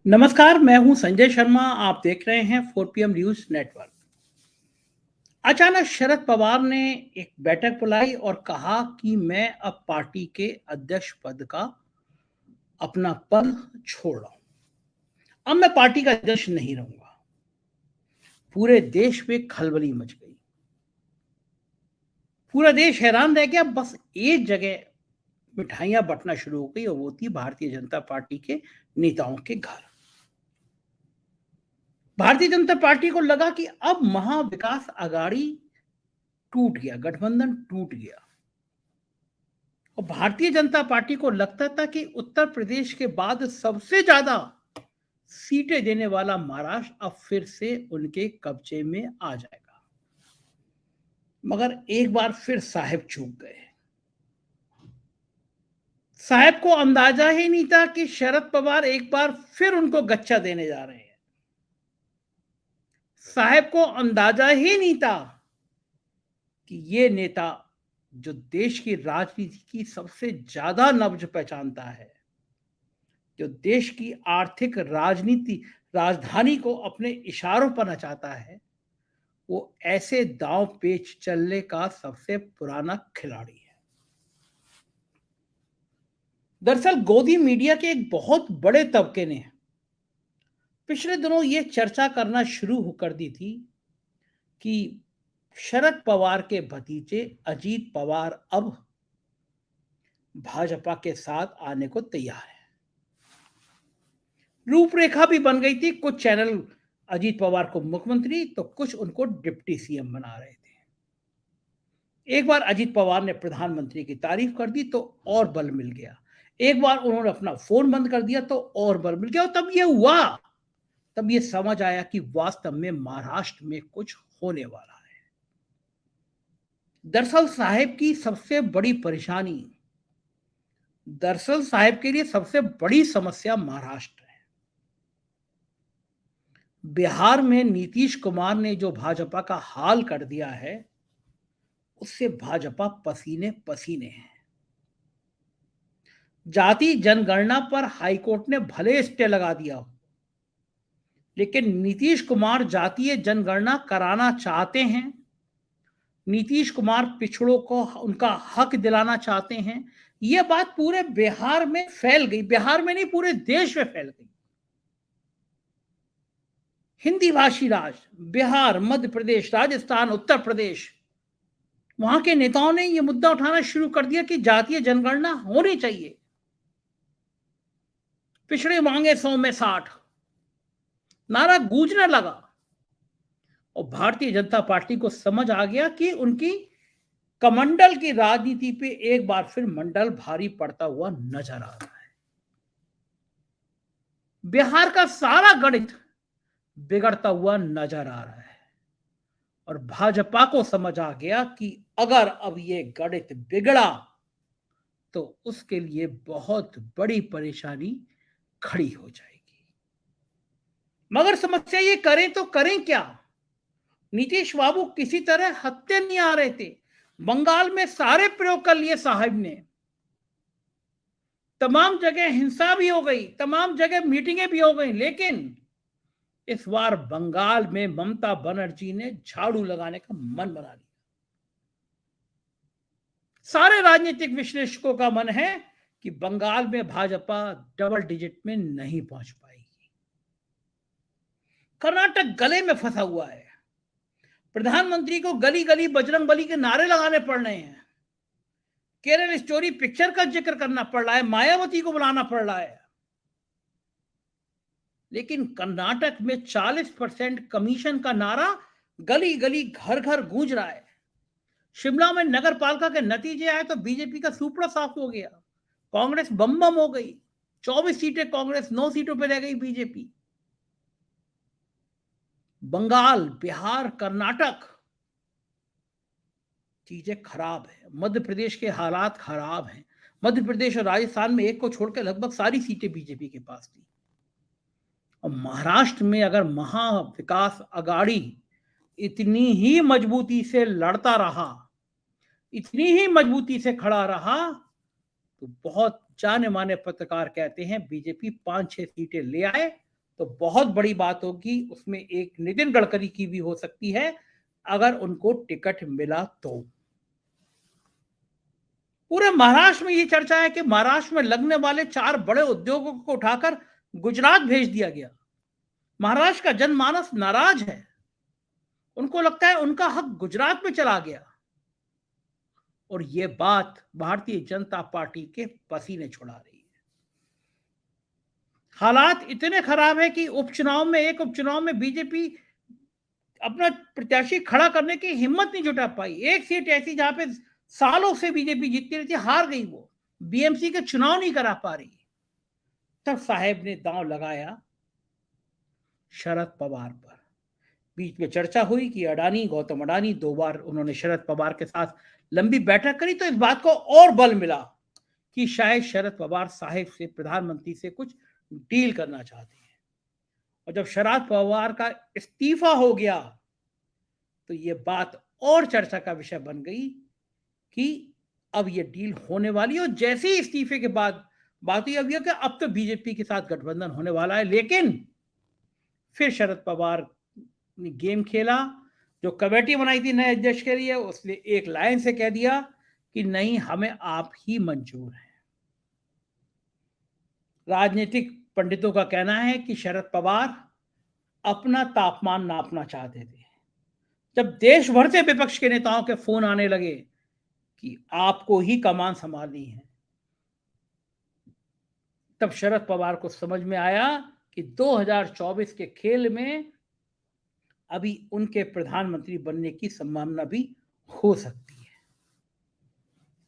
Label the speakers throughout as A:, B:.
A: नमस्कार, मैं हूं संजय शर्मा। आप देख रहे हैं 4 PM न्यूज नेटवर्क। अचानक शरद पवार ने एक बैठक बुलाई और कहा कि मैं अब पार्टी के अध्यक्ष पद का अपना पद छोड़ रहा हूं। अब मैं पार्टी का अध्यक्ष नहीं रहूंगा। पूरे देश में खलबली मच गई। पूरा देश हैरान रह गया। बस एक जगह मिठाइयां बंटना शुरू हो गई और वो थी भारतीय जनता पार्टी के नेताओं के घर। भारतीय जनता पार्टी को लगा कि अब महाविकास अघाड़ी टूट गया, गठबंधन टूट गया। और भारतीय जनता पार्टी को लगता था कि उत्तर प्रदेश के बाद सबसे ज्यादा सीटें देने वाला महाराष्ट्र अब फिर से उनके कब्जे में आ जाएगा। मगर एक बार फिर साहब चूक गए। साहब को अंदाजा ही नहीं था कि शरद पवार एक बार फिर उनको गच्चा देने जा रहे हैं। साहब को अंदाजा ही नहीं था कि ये नेता जो देश की राजनीति की सबसे ज्यादा नब्ज पहचानता है, जो देश की आर्थिक राजनीति राजधानी को अपने इशारों पर नचाता है, वो ऐसे दांव पेच चलने का सबसे पुराना खिलाड़ी है। दरअसल गोदी मीडिया के एक बहुत बड़े तबके ने पिछले दिनों ये चर्चा करना शुरू कर दी थी कि शरद पवार के भतीजे अजीत पवार अब भाजपा के साथ आने को तैयार है। रूपरेखा भी बन गई थी। कुछ चैनल अजीत पवार को मुख्यमंत्री तो कुछ उनको डिप्टी सीएम बना रहे थे। एक बार अजीत पवार ने प्रधानमंत्री की तारीफ कर दी तो और बल मिल गया। एक बार उन्होंने अपना फोन बंद कर दिया तो और बल मिल गया। और तब ये हुआ, तब ये समझ आया कि वास्तव में महाराष्ट्र में कुछ होने वाला है। दरअसल साहब की सबसे बड़ी परेशानी, दरअसल साहब के लिए सबसे बड़ी समस्या महाराष्ट्र है। बिहार में नीतीश कुमार ने जो भाजपा का हाल कर दिया है, उससे भाजपा पसीने पसीने है। जाति जनगणना पर हाईकोर्ट ने भले स्टे लगा दिया हो, लेकिन नीतीश कुमार जातीय जनगणना कराना चाहते हैं। नीतीश कुमार पिछड़ों को उनका हक दिलाना चाहते हैं। यह बात पूरे बिहार में फैल गई। बिहार में नहीं, पूरे देश में फैल गई। हिंदी भाषी राज्य बिहार, मध्य प्रदेश, राजस्थान, उत्तर प्रदेश, वहां के नेताओं ने यह मुद्दा उठाना शुरू कर दिया कि जातीय जनगणना होनी चाहिए। पिछड़े मांगे 100 में 60 नारा गूंजने लगा। और भारतीय जनता पार्टी को समझ आ गया कि उनकी कमंडल की राजनीति पे एक बार फिर मंडल भारी पड़ता हुआ नजर आ रहा है। बिहार का सारा गणित बिगड़ता हुआ नजर आ रहा है। और भाजपा को समझ आ गया कि अगर अब ये गणित बिगड़ा तो उसके लिए बहुत बड़ी परेशानी खड़ी हो जाएगी। मगर समस्या ये करें तो करें क्या? नीतीश बाबू किसी तरह हत्ते नहीं आ रहे थे। बंगाल में सारे प्रयोग कर लिए साहब ने। तमाम जगह हिंसा भी हो गई, तमाम जगह मीटिंगें भी हो गई, लेकिन इस बार बंगाल में ममता बनर्जी ने झाड़ू लगाने का मन बना लिया। सारे राजनीतिक विश्लेषकों का मन है कि बंगाल में भाजपा डबल डिजिट में नहीं पहुंच पाएगी। कर्नाटक गले में फंसा हुआ है। प्रधानमंत्री को गली गली बजरंग बली के नारे लगाने पड़ रहे हैं। केरल स्टोरी पिक्चर का जिक्र करना पड़ रहा है। मायावती को बुलाना पड़ रहा है। लेकिन कर्नाटक में 40% कमीशन का नारा गली गली घर घर गूंज रहा है। शिमला में नगर पालिका के नतीजे आए तो बीजेपी का सुपड़ा साफ हो गया। कांग्रेस बम बम हो गई। 24 सीटें कांग्रेस, 9 सीटों पर रह गई बीजेपी। बंगाल, बिहार, कर्नाटक, चीजें खराब है। मध्य प्रदेश के हालात खराब हैं। मध्य प्रदेश और राजस्थान में एक को छोड़कर लगभग सारी सीटें बीजेपी के पास थी। और महाराष्ट्र में अगर महाविकास अघाड़ी इतनी ही मजबूती से लड़ता रहा, इतनी ही मजबूती से खड़ा रहा, तो बहुत जाने माने पत्रकार कहते हैं बीजेपी 5-6 सीटें ले आए तो बहुत बड़ी बात होगी, उसमें एक नितिन गडकरी की भी हो सकती है अगर उनको टिकट मिला तो। पूरे महाराष्ट्र में ये चर्चा है कि महाराष्ट्र में लगने वाले 4 बड़े उद्योगों को उठाकर गुजरात भेज दिया गया। महाराष्ट्र का जनमानस नाराज है, उनको लगता है उनका हक गुजरात में चला गया, और ये बात भारतीय जनता पार्टी के पसीने छुड़ा रही है। हालात इतने खराब है कि एक उपचुनाव में बीजेपी अपना प्रत्याशी खड़ा करने की हिम्मत नहीं जुटा पाई। एक सीट ऐसी जहां पे सालों से बीजेपी जीतती रहती, हार गई, वो बीएमसी के चुनाव नहीं करा पा रही। तब साहेब ने दांव लगाया शरद पवार पर। बीच में चर्चा हुई कि गौतम अडानी 2 बार उन्होंने शरद पवार के साथ लंबी बैठक करी, तो इस बात को और बल मिला कि शायद शरद पवार साहेब से, प्रधानमंत्री से कुछ डील करना चाहते हैं। और जब शरद पवार का इस्तीफा हो गया तो ये बात और चर्चा का विषय बन गई कि अब ये डील होने वाली है। और जैसे ही इस्तीफे के बाद बात हुई अब अब तो बीजेपी के साथ गठबंधन होने वाला है। लेकिन फिर शरद पवार ने गेम खेला, जो कमेटी बनाई थी नए अध्यक्ष के लिए, उसने एक लाइन से कह दिया कि नहीं, हमें आप ही मंजूर हैं। राजनीतिक पंडितों का कहना है कि शरद पवार अपना तापमान नापना चाहते थे। जब देश भर से विपक्ष के नेताओं के फोन आने लगे कि आपको ही कमान संभालनी है, तब शरद पवार को समझ में आया कि 2024 के खेल में अभी उनके प्रधानमंत्री बनने की संभावना भी हो सकती है।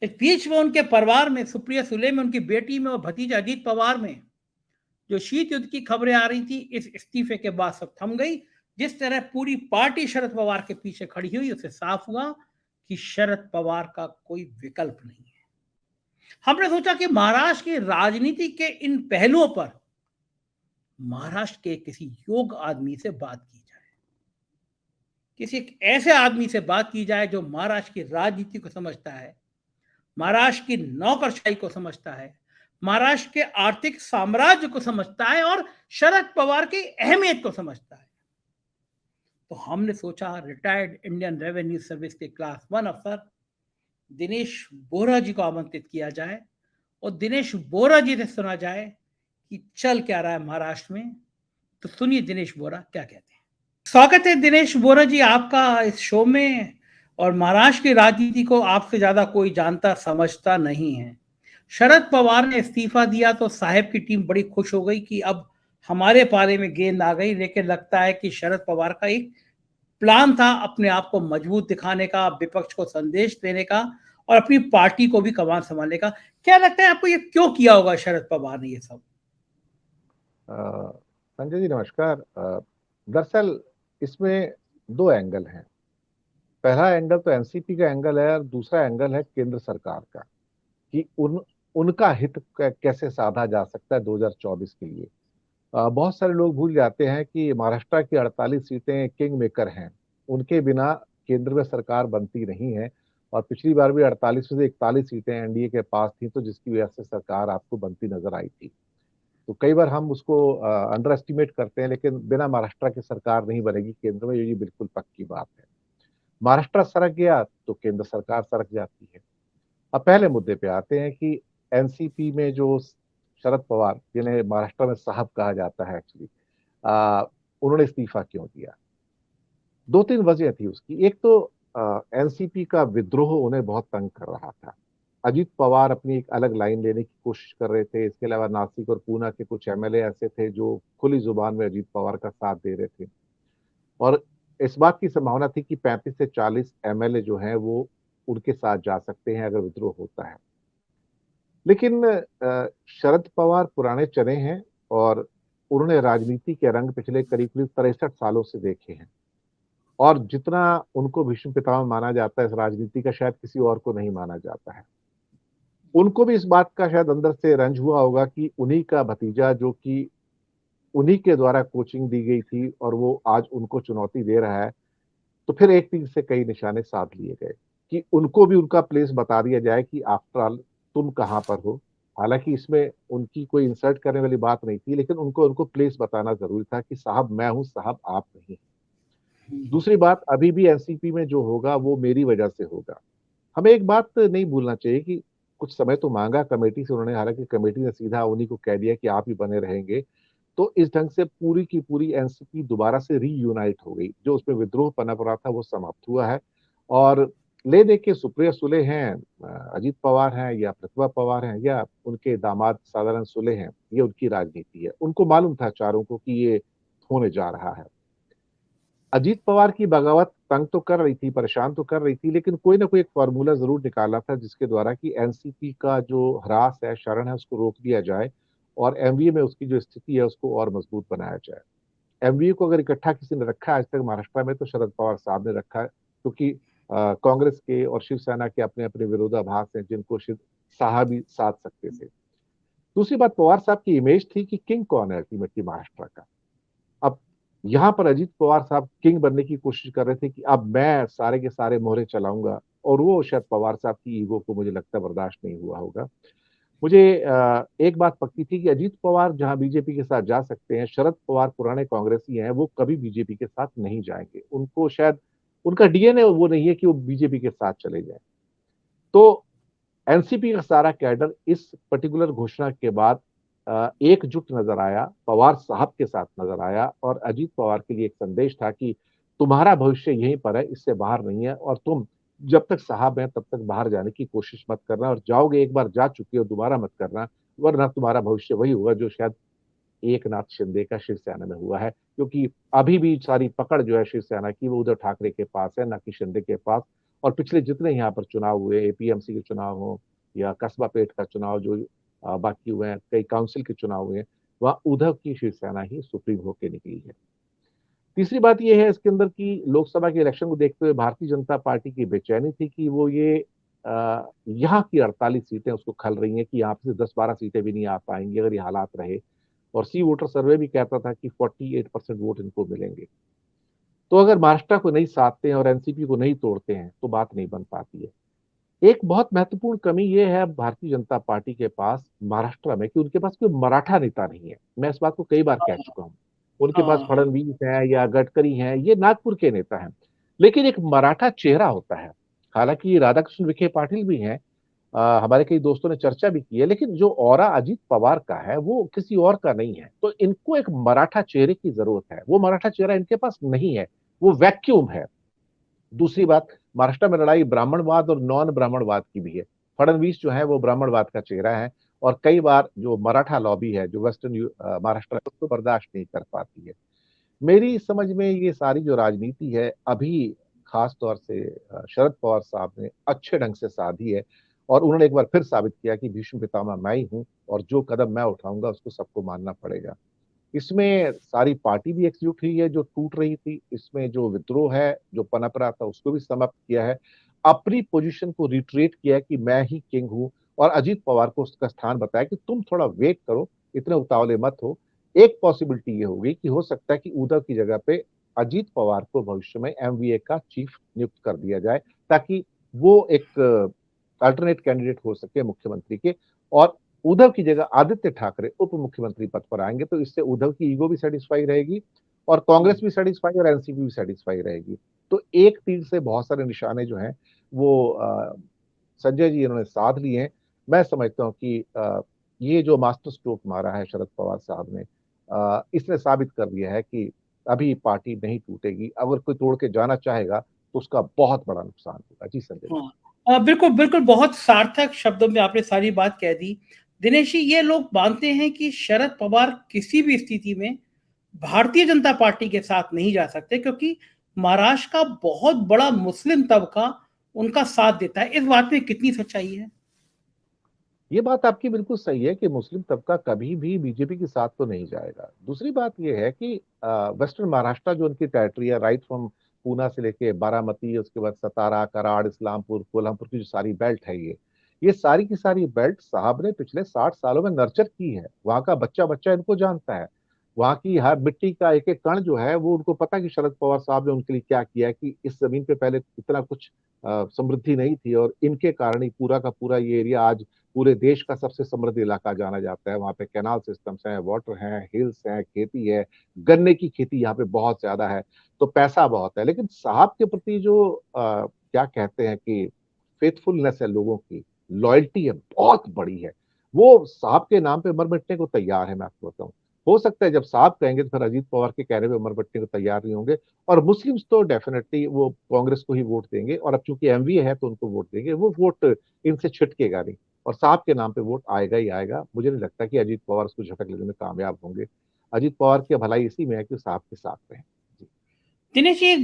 A: इस बीच में उनके परिवार में, सुप्रिया सुले में, उनकी बेटी में और भतीजा अजीत पवार में जो शीत युद्ध की खबरें आ रही थी, इस इस्तीफे के बाद सब थम गई। जिस तरह पूरी पार्टी शरद पवार के पीछे खड़ी हुई, उससे साफ हुआ कि शरद पवार का कोई विकल्प नहीं है। हमने सोचा कि महाराष्ट्र की राजनीति के इन पहलुओं पर महाराष्ट्र के किसी योग्य आदमी से बात की जाए, किसी ऐसे आदमी से बात की जाए जो महाराष्ट्र की राजनीति को समझता है, महाराष्ट्र की नौकरशाही को समझता है, महाराष्ट्र के आर्थिक साम्राज्य को समझता है और शरद पवार की अहमियत को समझता है। तो हमने सोचा रिटायर्ड इंडियन रेवेन्यू सर्विस के क्लास 1 अफसर दिनेश बोरा जी को आमंत्रित किया जाए और दिनेश बोरा जी से सुना जाए कि चल क्या रहा है महाराष्ट्र में। तो सुनिए दिनेश बोरा क्या कहते हैं। स्वागत है दिनेश बोरा जी आपका इस शो में। और महाराष्ट्र की राजनीति को आपसे ज्यादा कोई जानता समझता नहीं है। शरद पवार ने इस्तीफा दिया तो साहब की टीम बड़ी खुश हो गई कि अब हमारे पाले में गेंद आ गई, लेकिन लगता है कि शरद पवार का एक प्लान था अपने आप को मजबूत दिखाने का, विपक्ष को संदेश देने का और अपनी पार्टी को भी कमान संभालने का। क्या लगता है आपको, ये क्यों किया होगा शरद पवार ने ये सब?
B: संजय जी नमस्कार। दरअसल इसमें 2 एंगल हैं। पहला एंगल तो एनसीपी का एंगल है और दूसरा एंगल है केंद्र सरकार का कि उनका हित कैसे साधा जा सकता है 2024 के लिए। बहुत सारे लोग भूल जाते हैं कि महाराष्ट्र की 48 सीटें किंग मेकर हैं, उनके बिना केंद्र में सरकार बनती नहीं है। और पिछली बार भी 48 में से 41 सीटें एनडीए के पास थी, तो जिसकी वजह से सरकार आपको बनती नजर आई थी। तो कई बार हम उसको अंडर एस्टिमेट करते हैं, लेकिन बिना महाराष्ट्र की सरकार नहीं बनेगी केंद्र में, ये बिल्कुल पक्की बात है। महाराष्ट्र सरक गया तो केंद्र सरकार सरक जाती है। अब पहले मुद्दे पे आते हैं कि एनसीपी में जो शरद पवार, जिन्हें महाराष्ट्र में साहब कहा जाता है एक्चुअली, उन्होंने इस्तीफा क्यों दिया। 2-3 वजह थी उसकी। एक तो एनसीपी का विद्रोह उन्हें बहुत तंग कर रहा था। अजीत पवार अपनी एक अलग लाइन लेने की कोशिश कर रहे थे। इसके अलावा नासिक और पूना के कुछ एमएलए ऐसे थे जो खुली जुबान में अजीत पवार का साथ दे रहे थे, और इस बात की संभावना थी कि 35 से 40 एमएलए जो हैं वो उनके साथ जा सकते हैं अगर विद्रोह होता है। लेकिन शरद पवार पुराने चने हैं और उन्होंने राजनीति के रंग पिछले करीब करीब 63 सालों से देखे हैं, और जितना उनको भीष्म पितामह माना जाता है इस राजनीति का, शायद किसी और को नहीं माना जाता है। उनको भी इस बात का शायद अंदर से रंज हुआ होगा कि उन्हीं का भतीजा, जो कि उन्हीं के द्वारा कोचिंग दी गई थी, और वो आज उनको चुनौती दे रहा है। तो फिर एक तीर से कई निशाने साध लिए गए कि उनको भी उनका प्लेस बता दिया जाए कि आफ्टर ऑल तुम कहाँ पर हो, हालांकि इसमें उनकी कोई इंसल्ट करने वाली बात नहीं थी, लेकिन उनको उनको प्लेस बताना जरूरी था कि साहब मैं हूं, साहब आप नहीं। दूसरी बात, अभी भी एनसीपी में जो होगा वो मेरी वजह से होगा। हमें एक बात नहीं भूलना चाहिए कि कुछ समय तो मांगा कमेटी से उन्होंने, हालांकि कमेटी ने सीधा उन्हीं को कह दिया कि आप ही बने रहेंगे। तो इस ढंग से पूरी की पूरी एनसीपी दोबारा से रीयूनाइट हो गई। जो उसमें विद्रोह पनप रहा था वो समाप्त हुआ है। और ले दे के सुप्रिया सुले हैं, अजीत पवार हैं, या प्रतिभा पवार हैं, या उनके दामाद साधारण सुले हैं, ये उनकी राजनीति है। उनको मालूम था चारों को कि ये होने जा रहा है। अजीत पवार की बगावत तंग तो कर रही थी, परेशान तो कर रही थी, लेकिन कोई ना कोई एक फार्मूला जरूर निकाला था जिसके द्वारा कि एनसीपी का जो ह्रास है, शरण है, उसको रोक दिया जाए और एमवीए में उसकी जो स्थिति है उसको और मजबूत बनाया जाए। एमवीए को अगर इकट्ठा किसी ने रखा आज तक महाराष्ट्र में तो शरद पवार साहब ने रखा है, क्योंकि कांग्रेस के और शिवसेना के अपने अपने विरोधाभास हैं जिनको शिव साहब ही साध सकते थे। दूसरी बात, पवार साहब की इमेज थी कि किंग कौन है अल्टीमेटली महाराष्ट्र का। अब यहाँ पर अजीत पवार साहब किंग बनने की कोशिश कर रहे थे कि अब मैं सारे के सारे मोहरे चलाऊंगा, और वो शायद पवार साहब की ईगो को मुझे लगता है बर्दाश्त नहीं हुआ होगा। मुझे एक बात पक्की थी कि अजीत पवार जहां बीजेपी के साथ जा सकते हैं, शरद पवार पुराने कांग्रेसी हैं, वो कभी बीजेपी के साथ नहीं जाएंगे। उनको शायद उनका डीएनए वो नहीं है कि वो बीजेपी के साथ चले जाएं। तो एनसीपी का सारा कैडर इस पर्टिकुलर घोषणा के बाद एकजुट नजर आया, पवार साहब के साथ नजर आया, और अजीत पवार के लिए एक संदेश था कि तुम्हारा भविष्य यहीं पर है, इससे बाहर नहीं है, और तुम जब तक साहब हैं तब तक बाहर जाने की कोशिश मत करना, और जाओगे एक बार जा चुके हो दोबारा मत करना, वरना तुम्हारा भविष्य वही होगा जो शायद एकनाथ शिंदे का शिवसेना में हुआ है। क्योंकि अभी भी सारी पकड़ जो है शिवसेना की वो उद्धव ठाकरे के पास है, ना कि शिंदे के पास। और पिछले जितने यहाँ पर चुनाव हुए, एपीएमसी के चुनाव हो या कस्बा पेट का चुनाव जो बाकी हुए हैं, कई काउंसिल के चुनाव हुए हैं, वहाँ उद्धव की शिवसेना ही सुप्रीम होकर निकली है। तीसरी बात यह है इसके अंदर की लोकसभा के इलेक्शन को देखते हुए भारतीय जनता पार्टी की बेचैनी थी कि वो ये यहाँ की 48 सीटें उसको खल रही हैं कि यहाँ से 10-12 सीटें भी नहीं आ पाएंगी अगर ये हालात रहे। और सी वोटर सर्वे भी कहता था कि 48% वोट इनको मिलेंगे। तो अगर महाराष्ट्र को नहीं साधते हैं और एनसीपी को नहीं तोड़ते हैं तो बात नहीं बन पाती है। एक बहुत महत्वपूर्ण कमी यह है भारतीय जनता पार्टी के पास महाराष्ट्र में कि उनके पास कोई मराठा नेता नहीं है। मैं इस बात को कई बार कह
A: हाँ
B: चुका हूं। उनके पास
A: हाँ हाँ।
B: फडणवीस है या गडकरी हैं, ये नागपुर के नेता हैं, लेकिन एक मराठा चेहरा होता है। हालांकि राधाकृष्ण विखे पाटिल भी हैं, हमारे कई दोस्तों ने चर्चा भी की है, लेकिन जो ऑरा अजीत पवार का है वो किसी और का नहीं है। तो इनको एक मराठा चेहरे की जरूरत है, वो मराठा चेहरा इनके पास नहीं है, वो वैक्यूम है। दूसरी बात, महाराष्ट्र में लड़ाई ब्राह्मणवाद और नॉन ब्राह्मणवाद की भी है। फडणवीस जो है वो ब्राह्मणवाद का चेहरा है, और कई बार जो मराठा लॉबी है जो वेस्टर्न महाराष्ट्र है उसको बर्दाश्त नहीं कर पाती है। मेरी समझ में ये सारी जो राजनीति है अभी खास तौर से शरद पवार साहब ने अच्छे ढंग से साधी है, और उन्होंने एक बार फिर साबित किया कि भीष्म पितामह मैं ही हूं, और जो कदम मैं उठाऊंगा उसको सबको मानना पड़ेगा। इसमें सारी पार्टी भी एकजुट हुई है जो टूट रही थी, इसमें जो विद्रोह है जो पनप रहा था उसको भी समाप्त किया है, अपनी पोजीशन को रिट्रेट किया है कि मैं ही किंग हूं, और अजीत पवार को उसका स्थान बताया कि तुम थोड़ा वेट करो, इतने उतावले मत हो। एक पॉसिबिलिटी ये होगी कि हो सकता है कि उद्धव की जगह पे अजीत पवार को भविष्य में एमवीए का चीफ नियुक्त कर दिया जाए, ताकि वो एक अल्टरनेट कैंडिडेट हो सके मुख्यमंत्री के, और उद्धव की जगह आदित्य ठाकरे उप मुख्यमंत्री पद पर आएंगे। तो इससे उद्धव की ईगो भी सेटिस्फाई रहेगी, और कांग्रेस भी सेटिस्फाई, और एनसीपी भी सेटिस्फाई रहेगी। तो एक तीर से बहुत सारे निशाने जो हैं वो संजय जी इन्होंने साध लिए हैं। मैं समझता हूँ कि ये जो मास्टर स्ट्रोक मारा है शरद पवार साहब ने, इसने साबित कर दिया है कि अभी पार्टी नहीं टूटेगी। अगर कोई तोड़ के जाना चाहेगा तो उसका बहुत बड़ा नुकसान होगा। जी संजय।
A: हाँ बिल्कुल बिल्कुल, बहुत सार्थक शब्दों में आपने सारी बात कह दी। दिनेश जी, ये लोग मानते हैं कि शरद पवार किसी भी स्थिति में भारतीय जनता पार्टी के साथ नहीं जा सकते, क्योंकि महाराष्ट्र का बहुत बड़ा मुस्लिम तबका उनका साथ देता है। इस बात में कितनी सच्चाई है?
B: ये बात आपकी बिल्कुल सही है कि मुस्लिम तबका कभी भी बीजेपी के साथ तो नहीं जाएगा। दूसरी बात ये है कि वेस्टर्न महाराष्ट्र जो उनकी टेरिटरी है, राइट फ्रॉम पूना से लेके बारामती, उसके बाद सतारा, कराड़, इस्लामपुर, कोल्हामपुर की जो सारी बेल्ट है, ये सारी की सारी बेल्ट साहब ने पिछले 60 सालों में नर्चर की है। वहां का बच्चा बच्चा इनको जानता है। वहां की हर मिट्टी का एक एक कण जो है वो उनको पता है कि शरद पवार साहब ने उनके लिए क्या किया है, कि इस जमीन पे पहले इतना कुछ समृद्धि नहीं थी, और इनके कारण ही पूरा का पूरा ये एरिया आज पूरे देश का सबसे समृद्ध इलाका जाना जाता है। वहाँ पे कैनाल सिस्टम्स हैं, वाटर हैं, हिल्स हैं, खेती है, गन्ने की खेती यहाँ पे बहुत ज्यादा है, तो पैसा बहुत है। लेकिन साहब के प्रति जो क्या कहते हैं कि फेथफुलनेस है लोगों की, लॉयल्टी है, बहुत बड़ी है। वो साहब के नाम पे मर मिटने को तैयार है, मैं आपको बताऊं। हो सकता है जब साहब कहेंगे तो फिर अजीत पवार के कहने पे मर मिटने को तैयार नहीं होंगे। और मुस्लिम्स तो डेफिनेटली वो कांग्रेस को ही वोट देंगे, और अब चूंकि एमवीए है तो उनको वोट देंगे, वो वोट इनसे छिटकेगा नहीं। और साहब के नाम पे वोट आएगा ही आएगा। मुझे नहीं लगता कि अजीत पवार उसको झटक लेने में कामयाब होंगे। अजीत पवार की भलाई इसी में है कि साहब के साथ रहे।
A: दिनेश जी,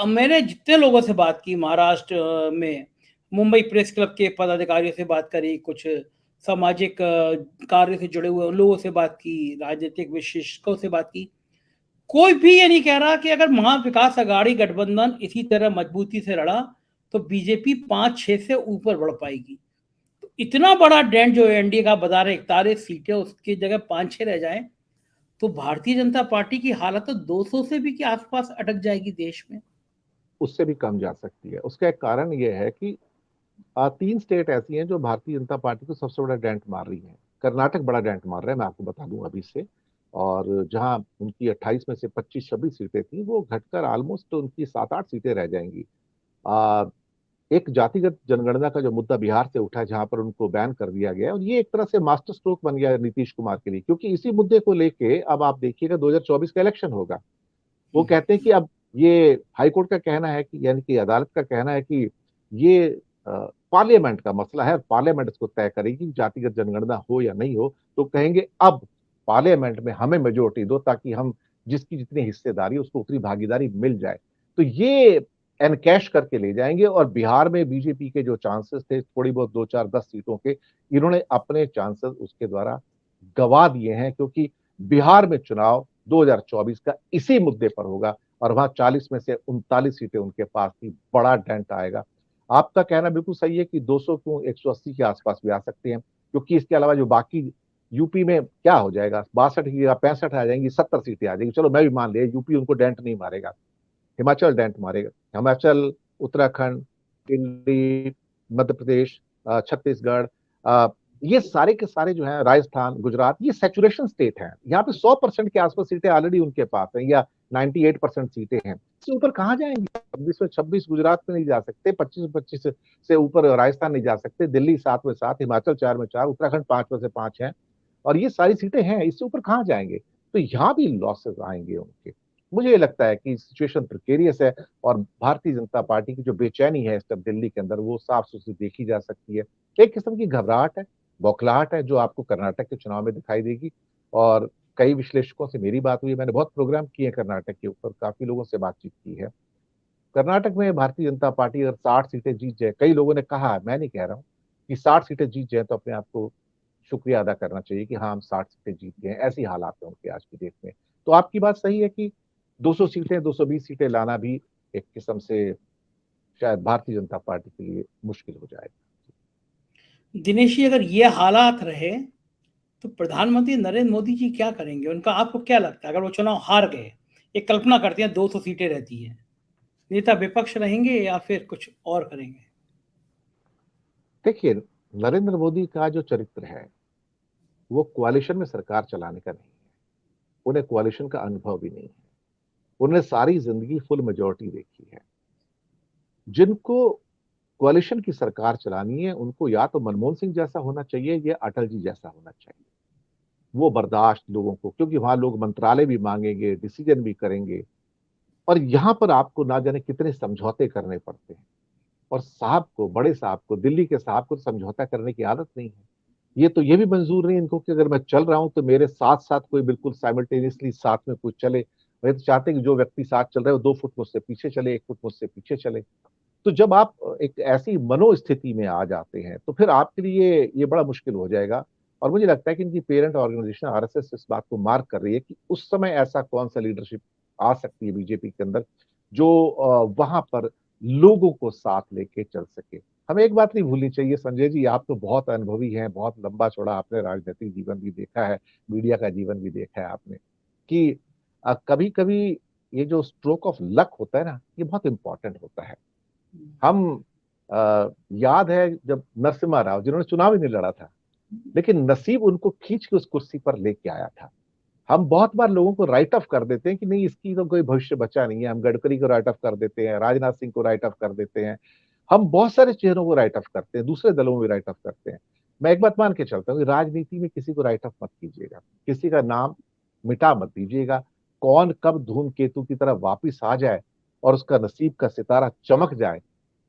A: मैंने जितने लोगों से बात की महाराष्ट्र में, मुंबई प्रेस क्लब के पदाधिकारियों से बात करी, कुछ सामाजिक कार्य से जुड़े हुए उन लोगों से बात की, राजनीतिक विशेषज्ञों से बात की, कोई भी ये नहीं कह रहा कि अगर महाविकास अघाड़ी गठबंधन इसी तरह मजबूती से लड़ा तो बीजेपी 5-6 से ऊपर बढ़ पाएगी। तो इतना बड़ा डेंट जो एनडीए का बता रहे 41 सीटें, उसकी जगह 5-6 रह जाए तो भारतीय जनता पार्टी की हालत तो 200 से भी के आसपास अटक जाएगी देश में।
B: उससे भी कम जा सकती है। उसका एक कारण यह है कि तीन स्टेट ऐसी हैं जो भारतीय जनता पार्टी को सबसे बड़ा डेंट मार रही हैं। कर्नाटक बड़ा डेंट मार रहा है, मैं आपको बता दूं अभी से। और जहां उनकी 28 में से 25-26 सीटें थी, वो घटकर ऑलमोस्ट उनकी 7-8 सीटें रह जाएंगी। आ, एक जातिगत जनगणना का जो मुद्दा बिहार से उठा है, जहां पर उनको बैन कर दिया गया है, और ये एक तरह से मास्टर स्ट्रोक बन गया है नीतीश कुमार के लिए, क्योंकि इसी मुद्दे को लेके अब आप देखिएगा 2024 का इलेक्शन होगा। वो कहते हैं कि अब ये हाईकोर्ट का कहना है कि, यानी कि अदालत का कहना है कि ये पार्लियामेंट का मसला है, पार्लियामेंट इसको तय करेगी जातिगत जनगणना हो या नहीं हो। तो कहेंगे अब पार्लियामेंट में हमें मेजोरिटी दो, ताकि हम जिसकी जितनी हिस्सेदारी उसको उतनी भागीदारी मिल जाए। तो ये एनकैश करके ले जाएंगे। और बिहार में बीजेपी के जो चांसेस थे थोड़ी बहुत 2-4-10 सीटों के, इन्होंने अपने चांसेस उसके द्वारा गवा दिए हैं, क्योंकि बिहार में चुनाव 2024 का इसी मुद्दे पर होगा। और वहां 40 में से 39 सीटें उनके पास थी, बड़ा डेंट आएगा। आपका कहना बिल्कुल सही है कि 200 क्यों, 180 के आसपास भी आ सकते हैं, क्योंकि इसके अलावा जो बाकी यूपी में क्या हो जाएगा, 62 की जगह 65 आ जाएंगी, 70 सीटें आ जाएंगी। चलो मैं भी मान लिया यूपी उनको डेंट नहीं मारेगा, हिमाचल डेंट मारेगा। हिमाचल, उत्तराखंड, दिल्ली, मध्य प्रदेश, छत्तीसगढ़, ये सारे के सारे जो हैं, राजस्थान, गुजरात, ये सेचुरेशन स्टेट हैं। यहाँ पे 100% के आसपास सीटें ऑलरेडी उनके पास हैं, या 98% सीटें हैं। इससे ऊपर कहाँ जाएंगे? 26 में 26 गुजरात में नहीं जा सकते, 25 से ऊपर राजस्थान नहीं जा सकते, दिल्ली 7 में 7, हिमाचल 4 में 4, उत्तराखंड 5 में से 5 है। और ये सारी सीटें हैं, इससे ऊपर कहाँ जाएंगे? तो यहाँ भी लॉसेस आएंगे उनके। मुझे ये लगता है कि सिचुएशन प्रिकेरियस है। और भारतीय जनता पार्टी की जो बेचैनी है इस टाइम दिल्ली के अंदर, वो साफ सुथरी देखी जा सकती है। एक किस्म की घबराहट है, बौखलाहट है, जो आपको कर्नाटक के चुनाव में दिखाई देगी। और कई विश्लेषकों से मेरी बात हुई है, मैंने बहुत प्रोग्राम किए हैं कर्नाटक के ऊपर, काफी लोगों से बातचीत की है। कर्नाटक में भारतीय जनता पार्टी अगर 60 सीटें जीत जाए, कई लोगों ने कहा है, मैं नहीं कह रहा हूँ, कि 60 सीटें जीत जाए तो अपने आप को शुक्रिया अदा करना चाहिए कि हाँ हम 60 सीटें जीत गए। ऐसी हालात है उनके आज की डेट में। तो आपकी बात सही है कि 200 सीटें, 220 सीटें लाना भी एक किस्म से शायद भारतीय जनता पार्टी के लिए मुश्किल हो जाएगा।
A: दिनेश जी, अगर ये हालात रहे तो प्रधानमंत्री नरेंद्र मोदी जी क्या करेंगे? उनका आपको क्या लगता है? अगर वो चुनाव हार गए, एक कल्पना करते हैं 200 सीटें रहती हैं, नेता विपक्ष रहेंगे या फिर कुछ और करेंगे?
B: देखिए, नरेंद्र मोदी का जो चरित्र है, वो कोalition में सरकार चलाने का नहीं है। उन्हें कोalition का अनुभव भी नहीं है। उन्हें सारी जिंदगी फुल मेजोरिटी देखी है। जिनको कोalition की सरकार चलानी है, उनको या तो मनमोहन सिंह जैसा होना चाहिए या अटल जी जैसा होना चाहिए। वो बर्दाश्त लोगों को, क्योंकि वहां लोग मंत्रालय भी मांगेंगे, डिसीजन भी करेंगे। और यहां पर आपको ना जाने कितने समझौते करने पड़ते हैं। और साहब को, बड़े साहब को, दिल्ली के साहब को समझौता करने की आदत नहीं है। ये भी मंजूर नहीं इनको कि अगर मैं चल रहा हूं तो मेरे साथ साथ कोई बिल्कुल साइमल्टेनियसली साथ में कुछ चले। वे तो चाहते हैं कि जो व्यक्ति साथ चल रहा है वो 2 फुट मुझसे पीछे चले, 1 फुट मुझसे पीछे चले। तो जब आप एक ऐसी मनोस्थिति में आ जाते हैं तो फिर आपके लिए ये बड़ा मुश्किल हो जाएगा। और मुझे लगता है कि इनकी पेरेंट ऑर्गेनाइजेशन आरएसएस इस बात को मार्क कर रही है कि उस समय ऐसा कौन सा लीडरशिप आ सकती है बीजेपी के अंदर, जो वहां पर लोगों को साथ लेके चल सके। हमें एक बात नहीं भूलनी चाहिए संजय जी, आप तो बहुत अनुभवी हैं, बहुत लंबा चौड़ा आपने राजनीतिक जीवन भी देखा है, मीडिया का जीवन भी देखा है आपने, कि कभी कभी ये जो स्ट्रोक ऑफ लक होता है ना, ये बहुत इंपॉर्टेंट होता है। हम याद है जब नरसिम्हा राव, जिन्होंने चुनाव ही नहीं लड़ा था, लेकिन नसीब उनको खींच के उस कुर्सी पर लेके आया था। हम बहुत बार लोगों को राइट ऑफ कर देते हैं कि नहीं, इसकी तो कोई भविष्य बचा नहीं है। हम गडकरी को राइट ऑफ कर देते हैं, राजनाथ सिंह को राइट ऑफ कर देते हैं, हम बहुत सारे चेहरों को राइट ऑफ करते हैं, दूसरे दलों में भी राइट ऑफ करते हैं। मैं एक बात मान के चलता हूँ कि राजनीति में किसी को राइट ऑफ मत कीजिएगा, किसी का नाम मिटा मत दीजिएगा। कौन कब धूमकेतु की तरह वापिस आ जाए और उसका नसीब का सितारा चमक जाए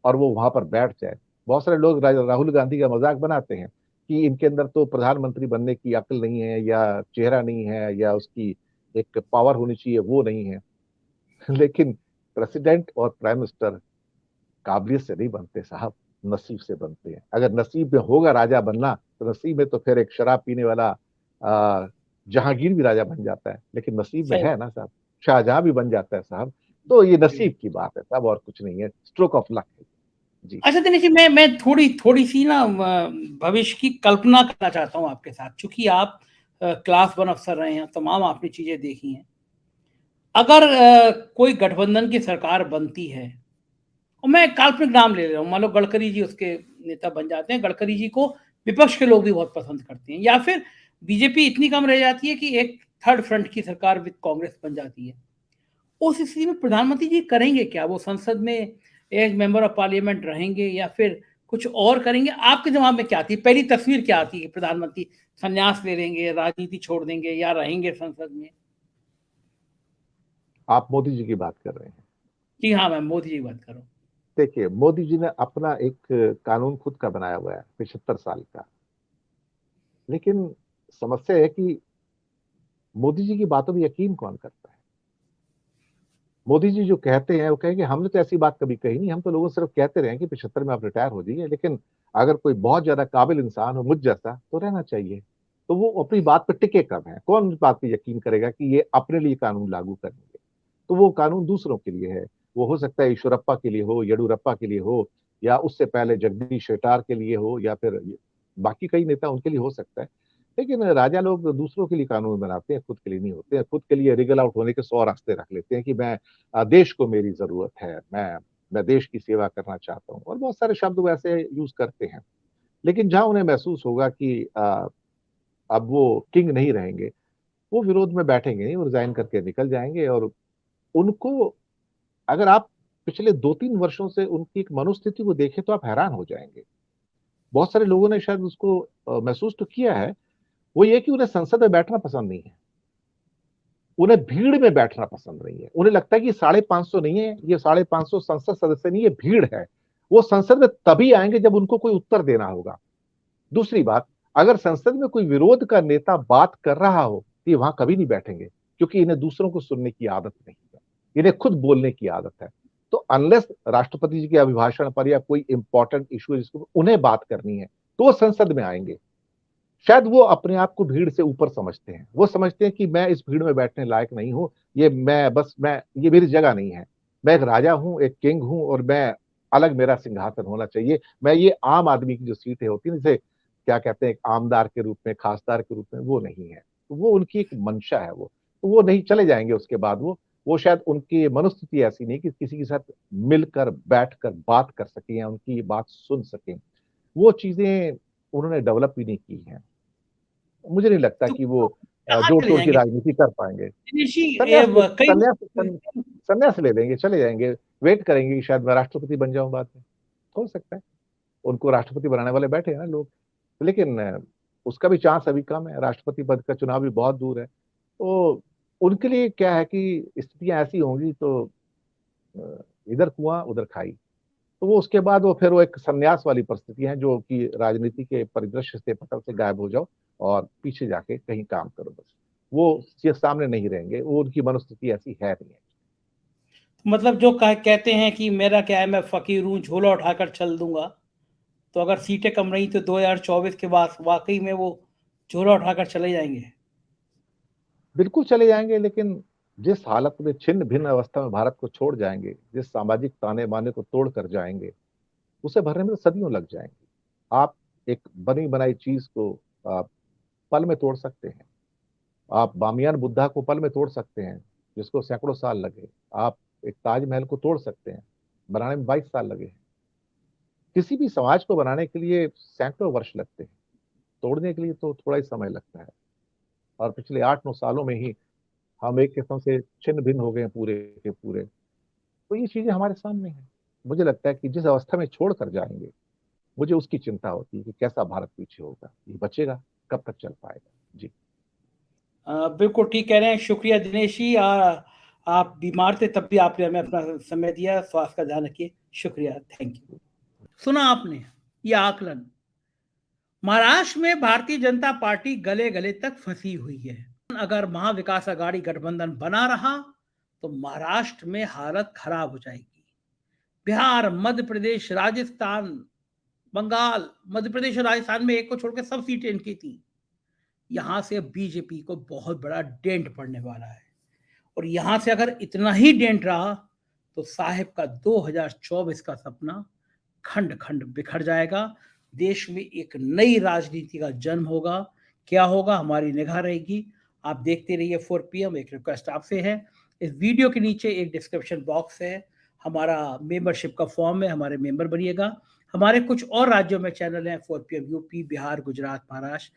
B: और वो वहां पर बैठ जाए। बहुत सारे लोग राहुल गांधी का मजाक बनाते हैं कि इनके अंदर तो प्रधानमंत्री बनने की अक्ल नहीं है, या चेहरा नहीं है, या उसकी एक पावर होनी चाहिए, वो नहीं है। लेकिन प्रेसिडेंट और प्राइम मिनिस्टर काबिलियत से नहीं बनते साहब, नसीब से बनते हैं। अगर नसीब में होगा राजा बनना, तो नसीब में तो फिर एक शराब पीने वाला जहांगीर भी राजा बन जाता है, लेकिन नसीब में
A: सही।
B: है ना साहब, शाहजहां भी बन जाता है साहब। तो ये
A: जी।
B: नसीब की बात है साहब, और कुछ नहीं है, स्ट्रोक ऑफ लक है। जी
A: अच्छा दिनेश जी, मैं थोड़ी सी ना भविष्य की कल्पना करना चाहता हूँ आपके साथ, चूंकि आप क्लास वन अफसर रहे हैं, तमाम आपने चीजें देखी हैं। अगर कोई गठबंधन की सरकार बनती है, और मैं काल्पनिक नाम ले रहा हूँ, मान लो गडकरी जी उसके नेता बन जाते हैं, गडकरी जी को विपक्ष के लोग भी बहुत पसंद करते हैं, या फिर बीजेपी इतनी कम रह जाती है कि एक थर्ड फ्रंट की सरकार विद कांग्रेस बन जाती है, उस स्थिति में प्रधानमंत्री जी करेंगे क्या? वो संसद में एक मेंबर ऑफ पार्लियामेंट रहेंगे या फिर कुछ और करेंगे? आपके दिमाग में क्या आती है, पहली तस्वीर क्या आती है? प्रधानमंत्री संन्यास ले लेंगे, राजनीति छोड़ देंगे, या रहेंगे संसद में?
B: आप मोदी जी की बात कर रहे हैं।
A: जी हाँ, मैं मोदी जी की बात कर रहा हूँ।
B: देखिए, मोदी जी ने अपना एक कानून खुद का बनाया हुआ है 75 साल का, लेकिन समस्या है कि मोदी जी की बातों में यकीन कौन करता है। मोदी जी जो कहते हैं वो कहेंगे हमने तो ऐसी बात कभी कही नहीं, हम तो लोगों से सिर्फ कहते रहे कि 75 में आप रिटायर हो जाइए, लेकिन अगर कोई बहुत ज्यादा काबिल इंसान हो मुझ जैसा तो रहना चाहिए। तो वो अपनी बात पर टिके कब है, कौन इस बात पे यकीन करेगा कि ये अपने लिए कानून लागू करेंगे। तो वो कानून दूसरों के लिए है। वो हो सकता है ईश्वरप्पा के लिए हो, येडुरप्पा के लिए हो, या उससे पहले जगदीश शेट्टार के लिए हो, या फिर बाकी कई नेता उनके लिए हो सकता है। लेकिन राजा लोग दूसरों के लिए कानून बनाते हैं, खुद के लिए नहीं होते हैं। खुद के लिए रीगल आउट होने के 100 रास्ते रख लेते हैं कि मैं देश को मेरी जरूरत है, मैं देश की सेवा करना चाहता हूँ, और बहुत सारे शब्द वैसे यूज करते हैं। लेकिन जहां उन्हें महसूस होगा कि अब वो किंग नहीं रहेंगे, वो विरोध में बैठेंगे नहीं, वो रिजाइन करके निकल जाएंगे। और उनको, अगर आप पिछले 2-3 वर्षों से उनकी एक मनोस्थिति को देखें तो आप हैरान हो जाएंगे। बहुत सारे लोगों ने शायद उसको महसूस तो किया है। वो ये कि उन्हें संसद में बैठना पसंद नहीं है, उन्हें भीड़ में बैठना पसंद नहीं है। उन्हें लगता है कि 550 नहीं है, ये 550 संसद सदस्य नहीं, ये भीड़ है। वो संसद में तभी आएंगे जब उनको कोई उत्तर देना होगा। दूसरी बात, अगर संसद में कोई विरोध का नेता बात कर रहा हो तो ये वहां कभी नहीं बैठेंगे, क्योंकि इन्हें दूसरों को सुनने की आदत नहीं है, इन्हें खुद बोलने की आदत है। तो अनलेस राष्ट्रपति जी के अभिभाषण पर या कोई इंपॉर्टेंट इशू जिसको उन्हें बात करनी है, तो वो संसद में आएंगे। शायद वो अपने आप को भीड़ से ऊपर समझते हैं, वो समझते हैं कि मैं इस भीड़ में बैठने लायक नहीं हूं, मैं ये मेरी जगह नहीं है। मैं एक राजा हूं, एक किंग हूं, और मैं अलग, मेरा सिंहासन होना चाहिए। मैं ये आम आदमी की जो सीटें होती है, जैसे क्या कहते हैं, एक आमदार के रूप में, खासदार के रूप में, वो नहीं है। तो वो उनकी एक मंशा है, वो नहीं चले जाएंगे उसके बाद। वो शायद उनकी मनोस्थिति ऐसी नहीं कि किसी के साथ मिलकर बैठकर बात कर सके या उनकी बात सुन सके। वो चीजें उन्होंने डेवलप भी नहीं की हैं। मुझे नहीं लगता
A: तो
B: कि वो
A: कहाँ
B: जोड़
A: चले
B: तोड़ की
A: जाएंगे
B: राजनीति कर पाएंगे।
A: दिनेश जी? कई
B: संन्यास संन्यास ले लेंगे, चले जाएंगे। वेट करेंगे कि शायद मैं राष्ट्रपति बन जाऊं बाद में, हो सकता है। उनको राष्ट्रपति बनाने वाले बैठे हैं ना लोग, लेकिन उसका भी चांस अभी कम है। राष्ट्रपति पद का चुनाव भी बहुत दूर है। तो उनके लिए क्या है कि स्थितियां ऐसी होंगी तो इधर कुआं उधर खाई। तो वो उसके बाद वो एक संन्यास वाली परिस्थिति है, जो कि राजनीति के परिदृश्य से, पटल से गायब हो जाओ और पीछे जाके कहीं काम करो बस। वो ये सामने नहीं रहेंगे, वो उनकी मनोस्थिति ऐसी है नहीं है।
A: मतलब जो कहते हैं कि मेरा क्या है, मैं फकीर हूँ, झोला उठाकर चल दूंगा, तो अगर सीटें कम रही तो 2024 के बाद वाकई में वो झोला उठाकर चले जाएंगे?
B: बिल्कुल चले जाएंगे, लेकिन जिस हालत में छिन्न भिन्न अवस्था में भारत को छोड़ जाएंगे, जिस सामाजिक ताने बाने को तोड़ कर जाएंगे, उसे भरने में तो सदियों लग जाएंगी। आप एक बनी बनाई चीज को आप पल में तोड़ सकते हैं। आप बामियान बुद्धा को पल में तोड़ सकते हैं, जिसको सैकड़ों साल लगे। आप एक ताजमहल को तोड़ सकते हैं, बनाने में 22 साल लगे हैं। किसी भी समाज को बनाने के लिए सैकड़ों वर्ष लगते हैं, तोड़ने के लिए तो थोड़ा ही समय लगता है। और पिछले 8-9 सालों में ही हम एक किस्म से छिन्न भिन्न हो गए हैं पूरे के पूरे। तो ये चीजें हमारे सामने हैं। मुझे लगता है कि जिस अवस्था में छोड़ कर जाएंगे, मुझे उसकी चिंता होती है कि कैसा भारत पीछे होगा, ये बचेगा, कब तक चल पाएगा। जी
A: बिल्कुल ठीक कह रहे हैं। शुक्रिया दिनेश जी। आप बीमार थे तब भी आपने हमें अपना समय दिया। स्वास्थ्य का ध्यान रखिए। शुक्रिया, थैंक यू। सुना आपने ये आकलन। महाराष्ट्र में भारतीय जनता पार्टी गले गले तक फंसी हुई है। अगर महाविकास अघाड़ी गठबंधन बना रहा तो महाराष्ट्र में हालत खराब हो जाएगी। बिहार, मध्य प्रदेश, राजस्थान, बंगाल, मध्य प्रदेश और राजस्थान में एक को छोड़कर सब सीटें इनकी थी। यहां से अब बीजेपी को बहुत बड़ा डेंट पड़ने वाला है। और यहां से अगर इतना ही डेंट रहा तो साहेब का 2024 का सपना खंड खंड बिखर जाएगा। देश में एक नई राजनीति का जन्म होगा। क्या होगा, हमारी निगाह रहेगी। आप देखते रहिए 4 PM। एक रिक्वेस्ट आपसे है, इस वीडियो के नीचे एक डिस्क्रिप्शन बॉक्स है, हमारा मेंबरशिप का फॉर्म है, हमारे मेंबर बनिएगा। हमारे कुछ और राज्यों में चैनल हैं, 4 PM यूपी, बिहार, गुजरात, महाराष्ट्र,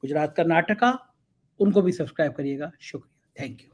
A: गुजरात, कर्नाटका, उनको भी सब्सक्राइब करिएगा। शुक्रिया, थैंक यू।